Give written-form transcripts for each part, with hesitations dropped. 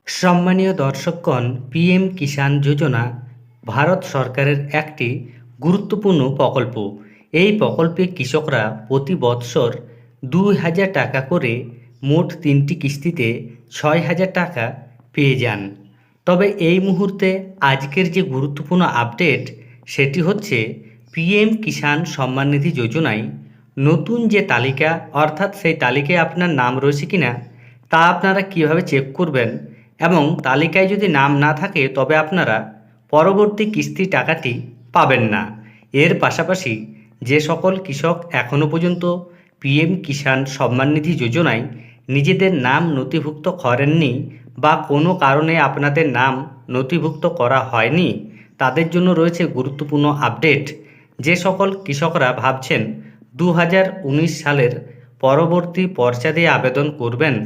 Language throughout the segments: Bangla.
সম্মানীয় দর্শকগণ, পিএম কিষাণ যোজনা ভারত সরকারের একটি গুরুত্বপূর্ণ প্রকল্প। এই প্রকল্পে কৃষকরা প্রতি বৎসর ২,০০০ টাকা করে মোট ৩টি কিস্তিতে ৬,০০০ টাকা পেয়ে যান। তবে এই মুহূর্তে আজকের যে গুরুত্বপূর্ণ আপডেট সেটি হচ্ছে পিএম কিষাণ সম্মান নিধি যোজনায় নতুন যে তালিকা, অর্থাৎ সেই তালিকায় আপনার নাম রয়েছে কিনা তা আপনারা কিভাবে চেক করবেন, এবং তালিকায় যদি নাম না থাকে তবে আপনারা পরবর্তী কিস্তির টাকাটি পাবেন না। এর পাশাপাশি যে সকল কৃষক এখনও পর্যন্ত পিএম কিষাণ সম্মান নিধি যোজনায় নিজেদের নাম নথিভুক্ত করেননি বা কোনো কারণে আপনাদের নাম নথিভুক্ত করা হয়নি, তাদের জন্য রয়েছে গুরুত্বপূর্ণ আপডেট। যে সকল কৃষকরা ভাবছেন 2019 সালের পরবর্তী পর্চা দিয়ে আবেদন করবেন,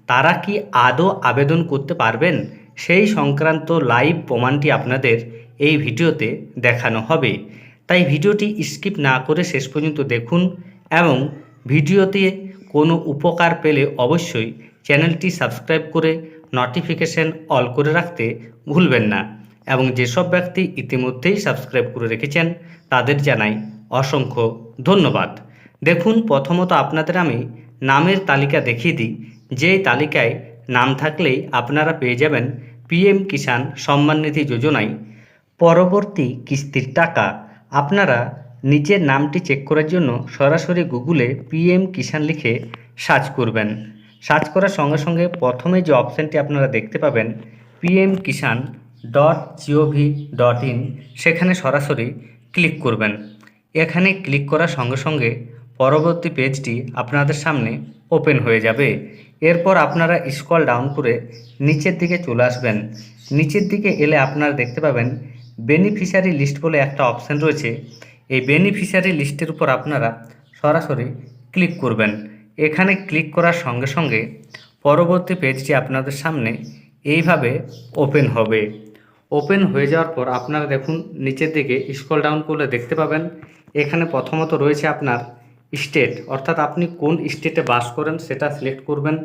তারা কি আদৌ আবেদন করতে পারবেন, সেই সংক্রান্ত লাইভ প্রমাণটি আপনাদের এই ভিডিওতে দেখানো হবে। তাই ভিডিওটি স্কিপ না করে শেষ পর্যন্ত দেখুন, এবং ভিডিওতে কোনো উপকার পেলে অবশ্যই চ্যানেলটি সাবস্ক্রাইব করে নোটিফিকেশন অল করে রাখতে ভুলবেন না। এবং যেসব ব্যক্তি ইতিমধ্যেই সাবস্ক্রাইব করে রেখেছেন তাদের জানাই অসংখ্য ধন্যবাদ। দেখুন, প্রথমত আপনাদের আমি নামের তালিকা দেখিয়ে দিই। যেই তালিকায় নাম থাকলেই আপনারা পেয়ে যাবেন পিএম কিষাণ সম্মান নিধি যোজনায় পরবর্তী কিস্তির টাকা। আপনারা নিজের নামটি চেক করার জন্য সরাসরি গুগলে পিএম কিষাণ লিখে সার্চ করবেন। সার্চ করার সঙ্গে সঙ্গে প্রথমে যে অপশানটি আপনারা দেখতে পাবেন pmkishan.gov.in, সেখানে সরাসরি ক্লিক করবেন। এখানে ক্লিক করার সঙ্গে সঙ্গে পরবর্তী পেজটি আপনাদের সামনে ওপেন হয়ে যাবে। এরপর আপনারা স্ক্রল ডাউন করে নিচের দিকে চলে আসবেন। নিচের দিকে এলে আপনারা দেখতে পাবেন বেনিফিশিয়ারি লিস্ট বলে একটা অপশান রয়েছে। এই বেনিফিশিয়ারি লিস্টের উপর আপনারা সরাসরি ক্লিক করবেন। এখানে ক্লিক করার সঙ্গে সঙ্গে পরবর্তী পেজটি আপনাদের সামনে এইভাবে ওপেন হবে। ওপেন হয়ে যাওয়ার পর আপনারা দেখুন নিচের দিকে স্ক্রল ডাউন করলে দেখতে পাবেন এখানে প্রথমত রয়েছে আপনার স্টেট, অর্থাৎ আপনি কোন স্টেটে বাস করেন সেটা সিলেক্ট করবেন।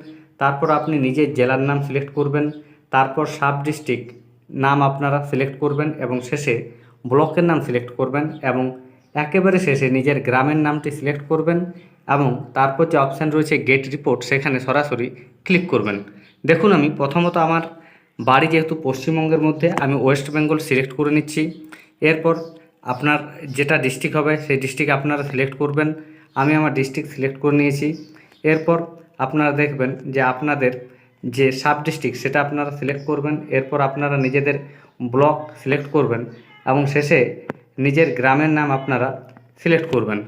তারপর আপনি নিজের জেলার নাম সিলেক্ট করবেন, তারপর সাব ডিস্ট্রিক্ট নাম আপনারা সিলেক্ট করবেন, এবং শেষে ব্লকের নাম সিলেক্ট করবেন, এবং একেবারে শেষে নিজের গ্রামের নামটি সিলেক্ট করবেন, এবং তারপর যে অপশান রয়েছে গেট রিপোর্ট সেখানে সরাসরি ক্লিক করবেন। দেখুন, আমি প্রথমত আমার বাড়ি যেহেতু পশ্চিমবঙ্গের মধ্যে, আমি ওয়েস্ট বেঙ্গল সিলেক্ট করে নিচ্ছি। এরপর আপনার যেটা ডিস্ট্রিক্ট হবে সেই ডিস্ট্রিক্ট আপনারা সিলেক্ট করবেন। আমি আমার ডিস্ট্রিক্ট সিলেক্ট করে নিয়েছি। এরপর আপনারা দেখবেন যে আপনাদের যে সাব ডিস্ট্রিক্ট সেটা আপনারা সিলেক্ট করবেন। এরপর আপনারা নিজেদের ব্লক সিলেক্ট করবেন, এবং শেষে নিজের গ্রামের নাম আপনারা সিলেক্ট করবেন,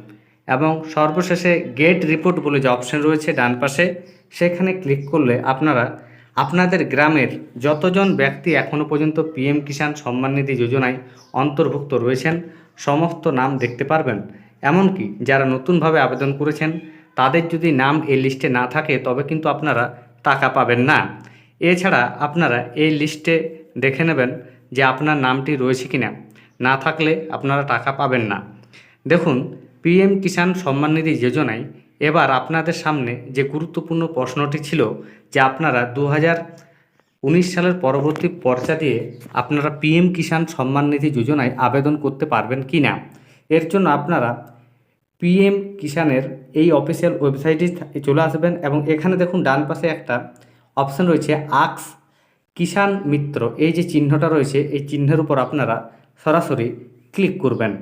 এবং সর্বশেষে গেট রিপোর্ট বলে যে অপশান রয়েছে ডান পাশে, সেখানে ক্লিক করলে আপনারা আপনাদের গ্রামের যতজন ব্যক্তি এখনও পর্যন্ত পিএম কিষাণ সম্মান নিধি যোজনায় অন্তর্ভুক্ত রয়েছেন সমস্ত নাম দেখতে পারবেন। এমনকি যারা নতুনভাবে আবেদন করেছেন তাদের যদি নাম এই লিস্টে না থাকে তবে কিন্তু আপনারা টাকা পাবেন না। এছাড়া আপনারা এই লিস্টে দেখে নেবেন যে আপনার নামটি রয়েছে কিনা, না থাকলে আপনারা টাকা পাবেন না। দেখুন, পিএম কিষাণ সম্মান নিধি যোজনায় এবার আপনাদের সামনে যে গুরুত্বপূর্ণ প্রশ্নটি ছিল যে আপনারা 2019 সালের পরবর্তী পর্চা দিয়ে আপনারা পিএম কিষাণ সম্মান নিধি যোজনায় আবেদন করতে পারবেন কি না। এর জন্য আপনারা পিএম কিষাণের এই অফিসিয়াল ওয়েবসাইটে চলে আসবেন, এবং এখানে দেখুন ডান পাশে একটা অপশান রয়েছে আক্স কিষাণ মিত্র, এই যে চিহ্নটা রয়েছে এই চিহ্নের উপর আপনারা সরাসরি ক্লিক করবেন।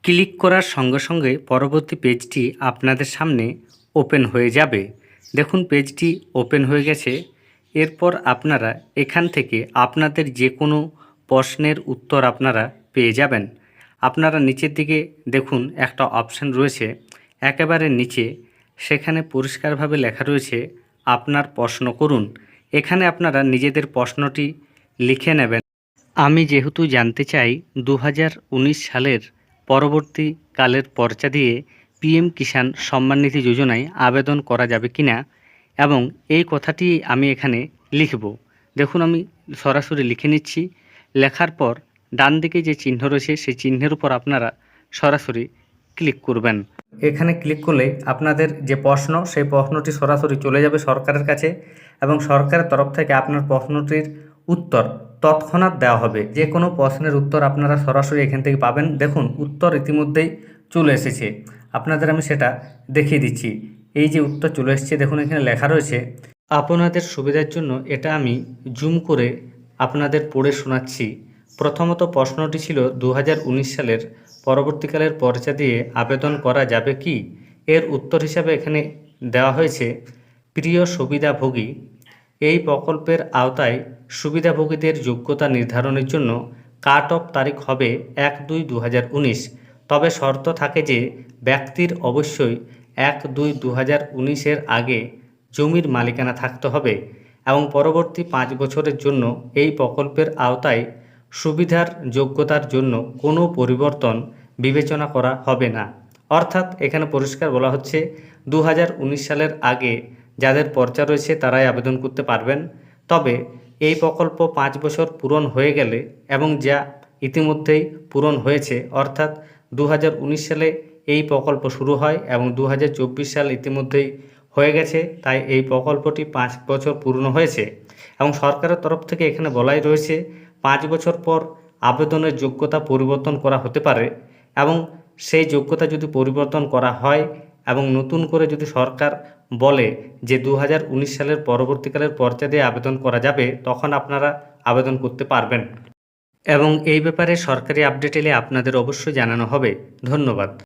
ক্লিক করার সঙ্গে সঙ্গে পরবর্তী পেজটি আপনাদের সামনে ওপেন হয়ে যাবে। দেখুন, পেজটি ওপেন হয়ে গেছে। এরপর আপনারা এখান থেকে আপনাদের যে কোনো প্রশ্নের উত্তর আপনারা পেয়ে যাবেন। আপনারা নিচের দিকে দেখুন একটা অপশান রয়েছে একেবারে নিচে, সেখানে পরিষ্কারভাবে লেখা রয়েছে আপনার প্রশ্ন করুন। এখানে আপনারা নিজেদের প্রশ্নটি লিখে নেবেন। আমি যেহেতু জানতে চাই 2019 সালের পরবর্তীকালের পর্চা দিয়ে পিএম কিষাণ সম্মান নিধি যোজনায় আবেদন করা যাবে কি না, এবং এই কথাটি আমি এখানে লিখব। দেখুন, আমি সরাসরি লিখে নিচ্ছি। লেখার পর ডান দিকে যে চিহ্ন রয়েছে সেই চিহ্নের উপর আপনারা সরাসরি ক্লিক করবেন। এখানে ক্লিক করলে আপনাদের যে প্রশ্ন সেই প্রশ্নটি সরাসরি চলে যাবে সরকারের কাছে, এবং সরকারের তরফ থেকে আপনার প্রশ্নটির উত্তর তৎক্ষণাৎ দেওয়া হবে। যে কোনো প্রশ্নের উত্তর আপনারা সরাসরি এখান থেকে পাবেন। দেখুন উত্তর ইতিমধ্যেই চলে এসেছে, আপনাদের আমি সেটা দেখিয়ে দিচ্ছি। এই যে উত্তর চলে এসেছে, দেখুন এখানে লেখা রয়েছে। আপনাদের সুবিধার জন্য এটা আমি জুম করে আপনাদের পড়ে শোনাচ্ছি। প্রথমত প্রশ্নটি ছিল 2019 সালের পরবর্তীকালের পর্চা দিয়ে আবেদন করা যাবে কি? এর উত্তর হিসাবে এখানে দেওয়া হয়েছে, প্রিয় সুবিধাভোগী, এই প্রকল্পের আওতায় সুবিধাভোগীদের যোগ্যতা নির্ধারণের জন্য কাট অফ তারিখ হবে 1-2-2019। তবে শর্ত থাকে যে ব্যক্তির অবশ্যই 1-2-2019 আগে জমির মালিকানা থাকতে হবে এবং পরবর্তী 5 বছরের জন্য এই প্রকল্পের আওতায় সুবিধার যোগ্যতার জন্য কোনো পরিবর্তন বিবেচনা করা হবে না। অর্থাৎ এখানে পরিষ্কার বলা হচ্ছে 2019 সালের আগে যাদের পর্চা রয়েছে তারাই আবেদন করতে পারবেন। তবে এই প্রকল্প 5 বছর পূরণ হয়ে গেলে এবং যা ইতিমধ্যেই পূরণ হয়েছে, অর্থাৎ 2019 সালে এই প্রকল্প শুরু হয় এবং 2024 সাল ইতিমধ্যেই হয়ে গেছে, তাই এই প্রকল্পটি 5 বছর পূর্ণ হয়েছে এবং সরকারের তরফ থেকে এখানে বলাই রয়েছে 5 বছর পর আবেদনের যোগ্যতা পরিবর্তন করা হতে পারে এবং সেই যোগ্যতা যদি পরিবর্তন করা হয় এবং নতুন করে যদি সরকার বলে যে 2019 সালের পরবর্তীকালের পর্চা দিয়ে আবেদন করা যাবে, তখন আপনারা আবেদন করতে পারবেন এবং এই ব্যাপারে সরকারি আপডেট এলে আপনাদের অবশ্যই জানানো হবে। ধন্যবাদ।